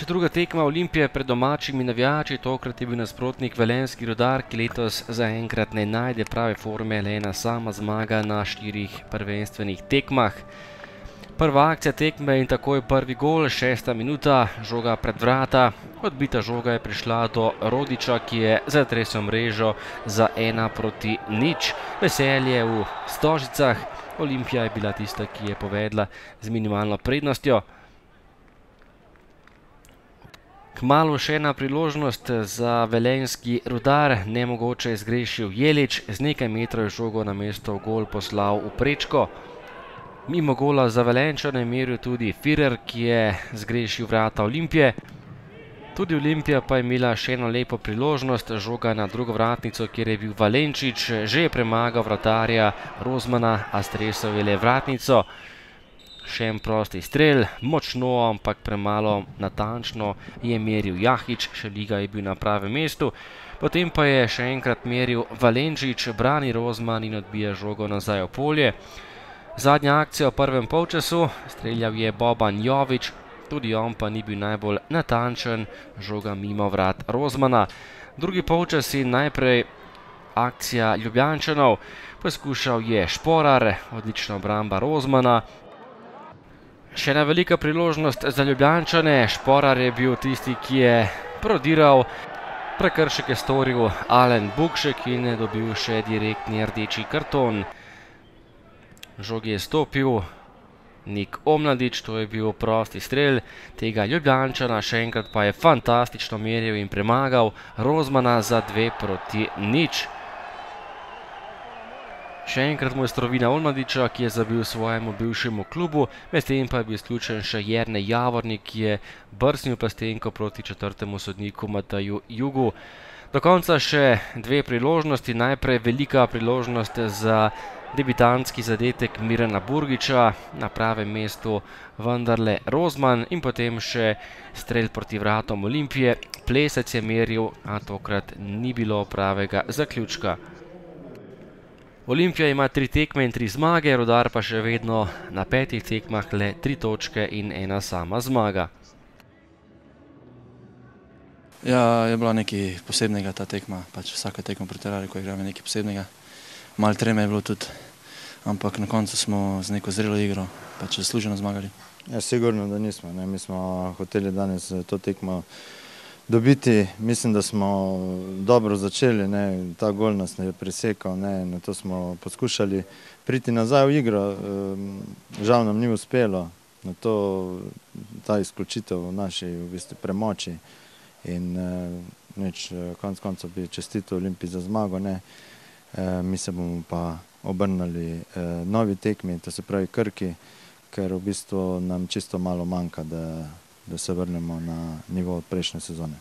Še druga tekma Olimpije pred domačimi navijači, tokrat je bil nasprotnik velenjski Rudar, ki letos zaenkrat ne najde prave forme, le ena sama zmaga na 4 prvenstvenih tekmah. Prva akcija tekme in takoj prvi gol, 6. minuta, žoga pred vrata. Odbita žoga je prišla do Rodiča, ki je zatresel mrežo za 1:0. Veselje v Stožicah. Olimpija je bila tista, ki je povedla z minimalno prednostjo. Kmalu še ena priložnost za velenjski Rudar, nemogoče je zgrešil Jelič, z nekaj metrov je žogo namesto v gol poslal v prečko. Mimo gola za Velenjčane je meril tudi Firer, ki je zgrešil vrata Olimpije. Tudi Olimpija pa je imela še eno lepo priložnost, žoga na drugo vratnico, kjer je bil Valenčič že premagal vratarja Rozmana, a stresel je le vratnico. Še en prosti strel, močno, ampak premalo natančno je meril Jahič, Šeliga je bil na pravem mestu. Potem pa je še enkrat meril Valenčič, brani Rozman in odbija žogo nazaj v polje. Zadnja akcija v prvem polčasu, streljal je Boban Jovič, tudi on pa ni bil najbolj natančen, žoga mimo vrat Rozmana. Drugi polčas in najprej akcija Ljubljančanov, poskušal je Šporar, odlična obramba Rozmana. Še ena velika priložnost za Ljubljančane, Šporar je bil tisti, ki je prodiral, prekršek je storil Alen Bukšek in je dobil še direktni rdeči karton. Žogi je stopil Nik Omladič, to je bil prosti strel tega Ljubljančana, še enkrat pa je fantastično meril in premagal Rozmana za 2:0. Še enkrat mojstrovina Omladiča, ki je zabil svojemu bivšemu klubu, medtem pa je bil izključen še Jernej Javornik, ki je brcnil plastenko proti četrtemu sodniku Mateju Jugu. Do konca še dve priložnosti, najprej velika priložnost za debitantski zadetek Mirana Burgiča, na pravem mestu vendarle Rozman in potem še strel proti vratom Olimpije. Plesec je meril, a tokrat ni bilo pravega zaključka. Olimpija ima 3 tekme in 3 zmage, Rudar pa še vedno na 5 tekmah le 3 točke in ena sama zmaga. Ja, je bila nekaj posebnega ta tekma, pač vsaka tekma proti Rudarju, ko igramo nekaj posebnega. Malo treme je bilo tudi, ampak na koncu smo z neko zrelo igro pač zasluženo zmagali. Ja, sigurno, da nismo. Mi smo hoteli danes to tekmo dobiti. Mislim, da smo dobro začeli, ta gol nas je presekal, na to smo poskušali priti nazaj v igro. Žal nam ni uspelo, na to ta izključitev v naši v bistvu premoči. In konec koncev bi čestitil Olimpiji za zmago. Mi se bomo pa obrnili novi tekmi, to se pravi Krki, ker v bistvu nam čisto malo manjka, da se vrnemo na nivo prejšnje sezone.